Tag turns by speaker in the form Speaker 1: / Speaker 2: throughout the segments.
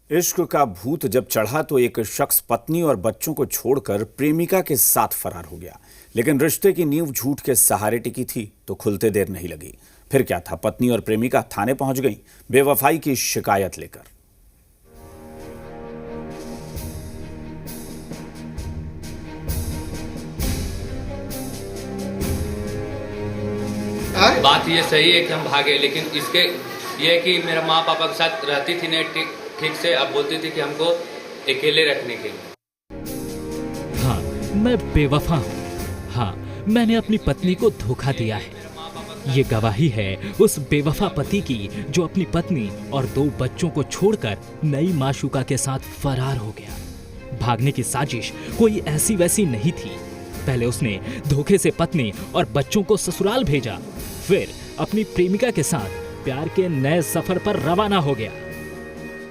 Speaker 1: इश्क का भूत जब चढ़ा तो एक शख्स पत्नी और बच्चों को छोड़कर प्रेमिका के साथ फरार हो गया। लेकिन रिश्ते की नींव झूठ के सहारे टिकी थी तो खुलते देर नहीं लगी। फिर क्या था, पत्नी और प्रेमिका थाने पहुंच गईं बेवफाई की शिकायत लेकर।
Speaker 2: बात ये सही है कि हम भागे, लेकिन इसके ये है कि मेरा माँ पापा के साथ रहती थी नहीं ठीक से। अब बोलती थी कि हमको अकेले रखने के लिए।
Speaker 3: हाँ, मैं बेवफा हूँ। हाँ, मैंने अपनी पत्नी को धोखा दिया है। ये गवाही है उस बेवफा पति की जो अपनी पत्नी और 2 बच्चों को छोड़कर नई माशूका के साथ फरार हो गया। भागने की साजिश कोई ऐसी वैसी नहीं थी। पहले उसने धोखे से पत्नी और बच्चों को ससुराल भेजा, फिर अपनी प्रेमिका के साथ प्यार के नए सफर पर रवाना हो गया।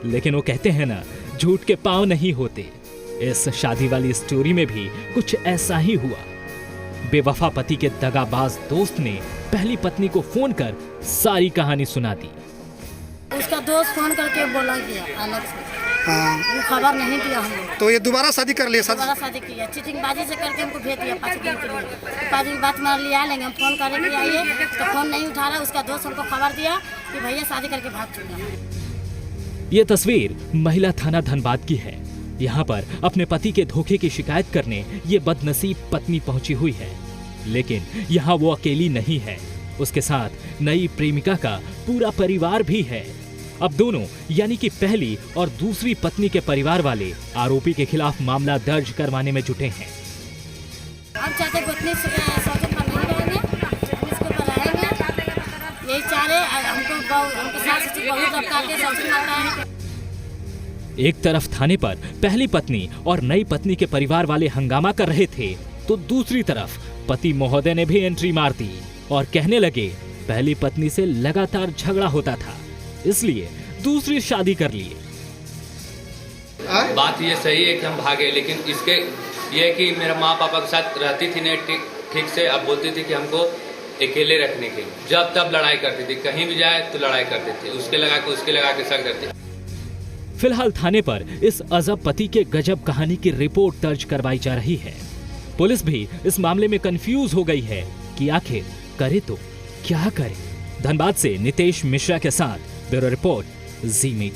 Speaker 3: लेकिन वो कहते हैं ना, झूठ के पांव नहीं होते। इस शादी वाली स्टोरी में भी कुछ ऐसा ही हुआ। बेवफा पति के दगाबाज दोस्त ने पहली पत्नी को फोन कर सारी कहानी सुना दी।
Speaker 4: उसका दोस्त फोन करके बोला गया अलग से।
Speaker 5: हाँ।
Speaker 4: वो खबर नहीं दिया हम लोग।
Speaker 5: तो ये दोबारा शादी कर लिया?
Speaker 4: दोबारा शादी किया, चीटिंगबाजी से करके हमको भेज दिया 5 दिन के लिए। 5 दिन बाद मार लिया लेंगे, हम फोन करेंगे आइए, तो फोन नहीं उठा रहा। उसका दोस्त हमको खबर दिया कि भैया शादी करके भाग चुका।
Speaker 3: ये तस्वीर महिला थाना धनबाद की है। यहाँ पर अपने पति के धोखे की शिकायत करने ये बदनसीब पत्नी पहुंची हुई है। लेकिन यहाँ वो अकेली नहीं है, उसके साथ नई प्रेमिका का पूरा परिवार भी है। अब दोनों यानी कि पहली और दूसरी पत्नी के परिवार वाले आरोपी के खिलाफ मामला दर्ज करवाने में जुटे हैं।
Speaker 4: हम चाहते पत्नी सौजन पर नहीं रहेंगे, हम इसको बनाएंगे। यही चाह रहे हमको सास बहुत रखा सौजन है।
Speaker 3: एक तरफ थाने पर पहली पत्नी और नई पत्नी के परिवार वाले हंगामा कर रहे थे, तो दूसरी तरफ पति महोदय ने भी एंट्री मार दी और कहने लगे पहली पत्नी से लगातार झगड़ा होता था, इसलिए दूसरी शादी कर ली।
Speaker 2: बात ये सही है कि हम भागे, लेकिन इसके ये है कि मेरा माँ पापा के साथ रहती थी नहीं ठीक से। अब बोलती थी कि हमको अकेले रखने के लिए। जब तब लड़ाई करती थी, कहीं भी जाए तो लड़ाई करती थी, उसके लगा के शक करती।
Speaker 3: फिलहाल थाने पर इस अजब पति के गजब कहानी की रिपोर्ट दर्ज करवाई जा रही है। पुलिस भी इस मामले में कंफ्यूज हो गई है कि आखिर करे तो क्या करे। धनबाद से नितेश मिश्रा के साथ ब्यूरो रिपोर्ट, जी मीडिया।